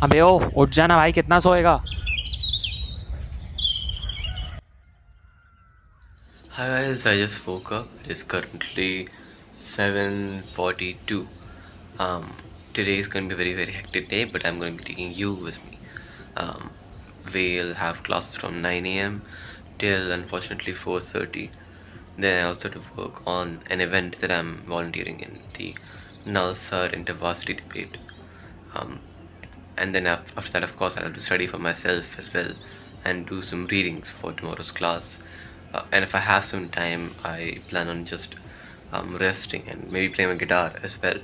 अबे ओ उठ जाना भाई, कितना सोएगा? Hi guys, I just woke up. It is currently 7:42. Um, Today is going to be a very hectic day, but I'm going to be taking you with me. Um, we'll have classes from 9 a.m. till unfortunately 4:30. Then I also have to work on an event that I'm volunteering in, the Nalsar InterVarsity debate. Um, and then after that, of course, I'll have to study for myself as well and do some readings for tomorrow's class. And if I have some time, I plan on just resting and maybe playing my guitar as well,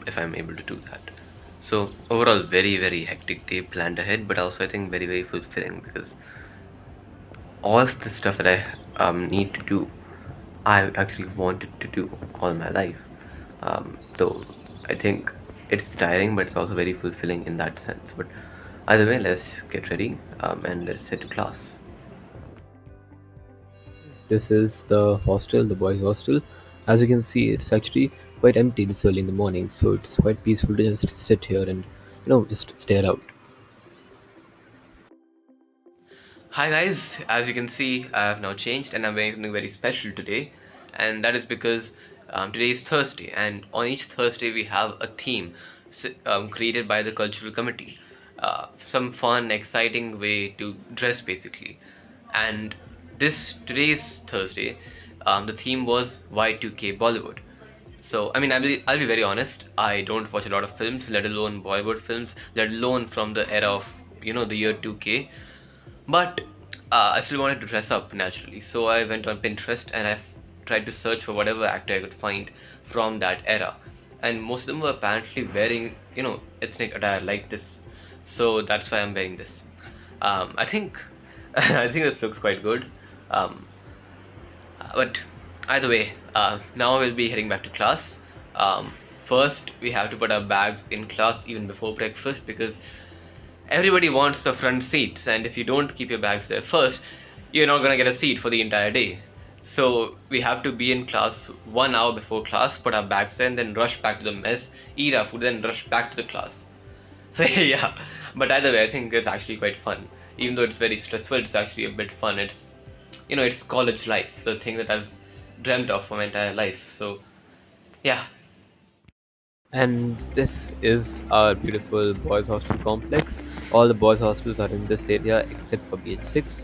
if I'm able to do that. So overall, very hectic day planned ahead, but also I think very fulfilling because all of the stuff that I need to do, I actually wanted to do all my life. Though I think it's tiring, but it's also very fulfilling in that sense. But either way, let's get ready and let's head to class. This is the hostel, the boys' hostel. As you can see, it's actually quite empty this early in the morning, so it's quite peaceful to just sit here and just stare out. Hi guys, as you can see, I have now changed and I'm wearing something very special today, and that is because today is Thursday, and on each Thursday we have a theme created by the cultural committee. Some fun, exciting way to dress basically, and this today's Thursday, the theme was Y2K Bollywood. So, I mean, I'll be very honest. I don't watch a lot of films, let alone Bollywood films, let alone from the era of the year 2K. But I still wanted to dress up naturally, so I went on Pinterest and I've tried to search for whatever actor I could find from that era. And most of them were apparently wearing, ethnic attire like this. So that's why I'm wearing this. I think, I think this looks quite good. Um, but either way, now we'll be heading back to class. First, we have to put our bags in class even before breakfast because everybody wants the front seats, and if you don't keep your bags there first, you're not gonna get a seat for the entire day. So we have to be in class 1 hour before class, put our bags there, and then rush back to the mess, eat our food, then rush back to the class. So yeah, but either way, I think it's actually quite fun. Even though it's very stressful, it's actually a bit fun. It's college life, the thing that I've dreamt of for my entire life. So yeah. And this is our beautiful boys' hostel complex. All the boys' hostels are in this area except for BH6.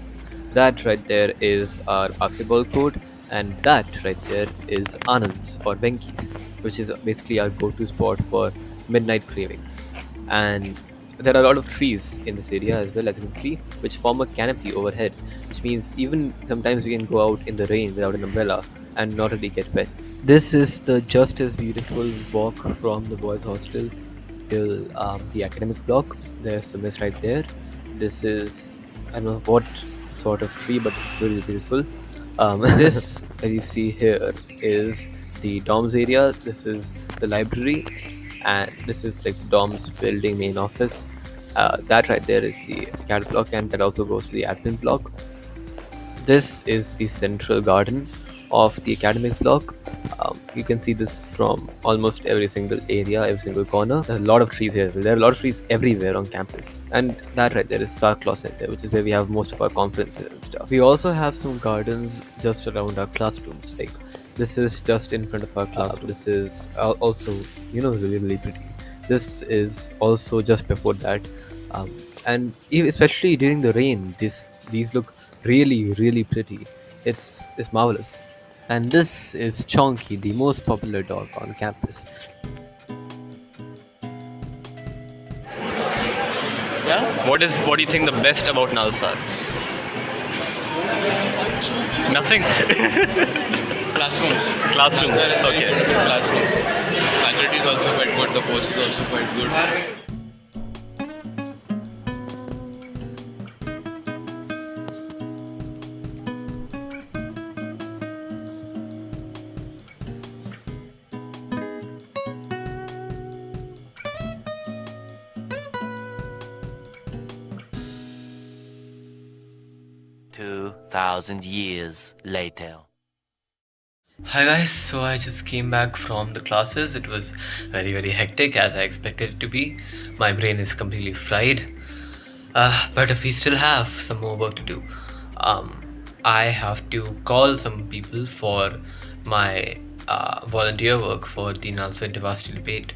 That right there is our basketball court, and that right there is Anand's or Venki's, which is basically our go to spot for midnight cravings. And there are a lot of trees in this area as well, as you can see, which form a canopy overhead, which means even sometimes we can go out in the rain without an umbrella and not really get wet. This is the just as beautiful walk from the boys' hostel till the academic block. There's the mess right there. This is, I don't know what sort of tree, but it's really beautiful. This, as you see here, is the dorms area. This is the library, and this is like the dorms building main office. That right there is the cat block, and that also goes to the admin block. This is the central garden of the academic block. You can see this from almost every single area, every single corner. There's a lot of trees here as well. There are a lot of trees everywhere on campus. And that right there is Sarklaw Center, which is where we have most of our conferences and stuff. We also have some gardens just around our classrooms. Like this is just in front of our classroom. This is also, really pretty. This is also just before that. And especially during the rain, these look really pretty. It's marvelous. And this is Chonky, the most popular dog on campus. Yeah. What do you think the best about Nalsar? Nothing. Classrooms. Classrooms. Answer is very Okay. good with classrooms. Faculty is also quite good. The course is also quite good. 2,000 years later. Hi guys, so I just came back from the classes. It was very hectic as I expected it to be. My brain is completely fried. But we still have some more work to do. I have to call some people for my volunteer work for the Nalsa Diversity debate,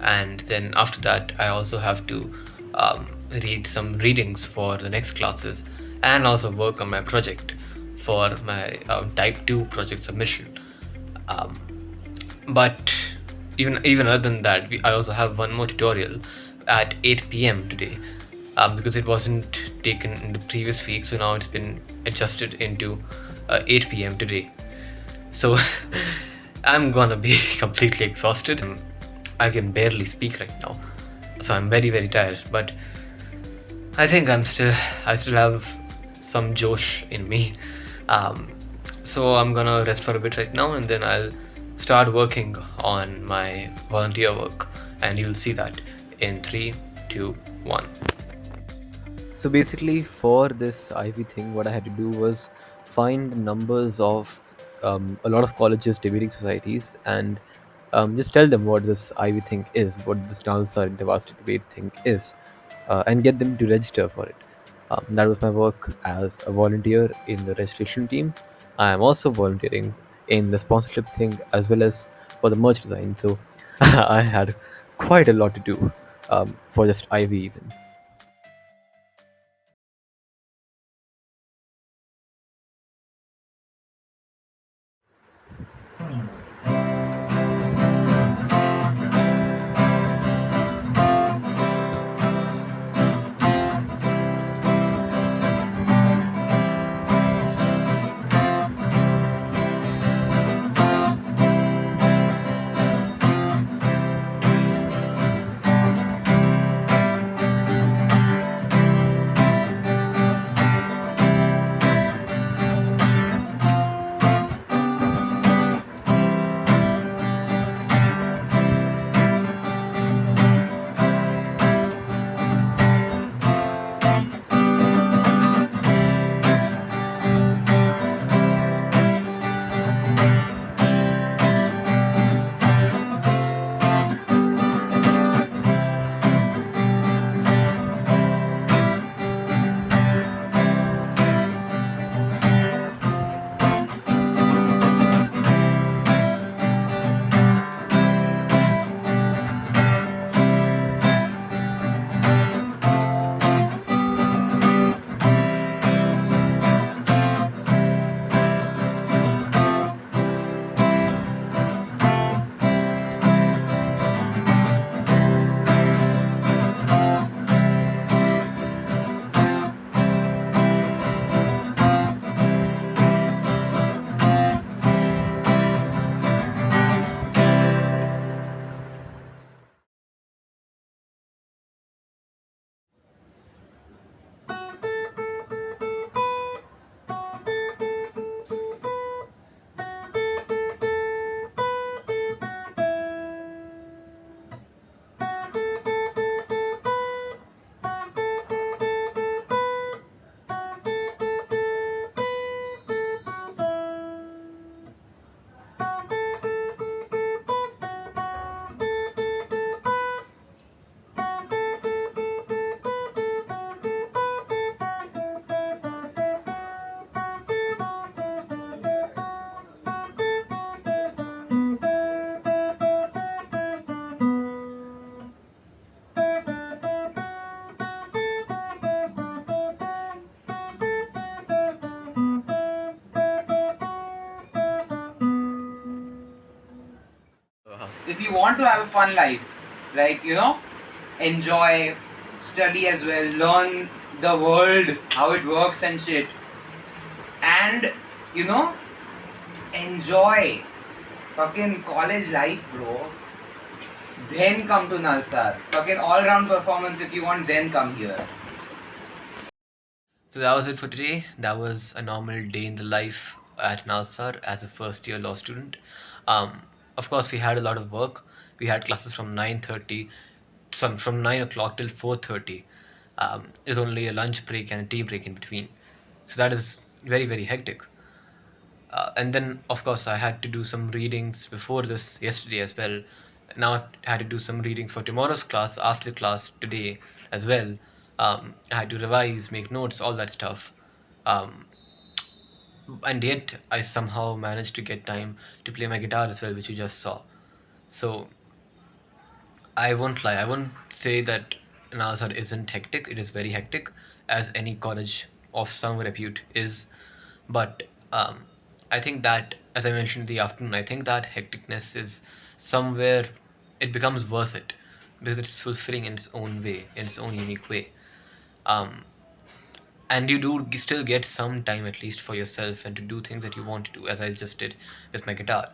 and then after that, I also have to read some readings for the next classes and also work on my project for my type 2 project submission. Um, but even other than that, I also have one more tutorial at 8 p.m. today, because it wasn't taken in the previous week, so now it's been adjusted into 8 p.m. today. So I'm gonna be completely exhausted. I can barely speak right now, so I'm very tired. But I think I still have some Josh in me. Um, so I'm gonna rest for a bit right now, and then I'll start working on my volunteer work, and you'll see that in 3, 2, 1. So basically, for this Ivy thing, what I had to do was find numbers of a lot of colleges' debating societies and just tell them what this Ivy thing is, what this Nalsa Diversity debate thing is, and get them to register for it. That was my work as a volunteer in the registration team. I am also volunteering in the sponsorship thing as well as for the merch design. So I had quite a lot to do for just Ivy even. If you want to have a fun life, like enjoy, study as well, learn the world, how it works and shit, and you know, enjoy fucking college life, bro. Then come to Nalsar. Fucking all round performance if you want, then come here. So that was it for today. That was a normal day in the life at Nalsar as a first year law student. Of course, we had a lot of work. We had classes from 9:30, some from 9 o'clock till 4:30. There's only a lunch break and a tea break in between. So that is very hectic. And then, of course, I had to do some readings before this yesterday as well. Now I've had to do some readings for tomorrow's class, after class today as well. I had to revise, make notes, all that stuff. Um, and yet, I somehow managed to get time to play my guitar as well, which you just saw. So, I won't lie. I won't say that Nalsar isn't hectic. It is very hectic, as any college of some repute is. But I think that, as I mentioned in the afternoon, I think that hecticness is somewhere it becomes worth it because it's fulfilling in its own way, in its own unique way. Um, and you do still get some time at least for yourself and to do things that you want to do, as I just did with my guitar.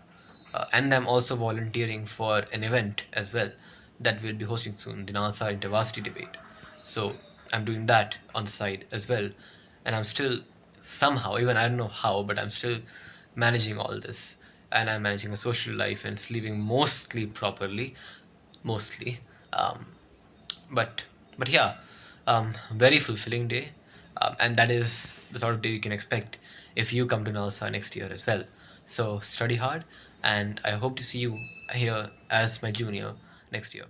And I'm also volunteering for an event as well that we'll be hosting soon, the NASA InterVarsity debate. So I'm doing that on the side as well, and I'm still somehow, even I don't know how, but I'm still managing all this, and I'm managing a social life and sleeping mostly properly, mostly. Um, but yeah, very fulfilling day, and that is the sort of day you can expect if you come to NASA next year as well. So study hard, and I hope to see you here as my junior next year.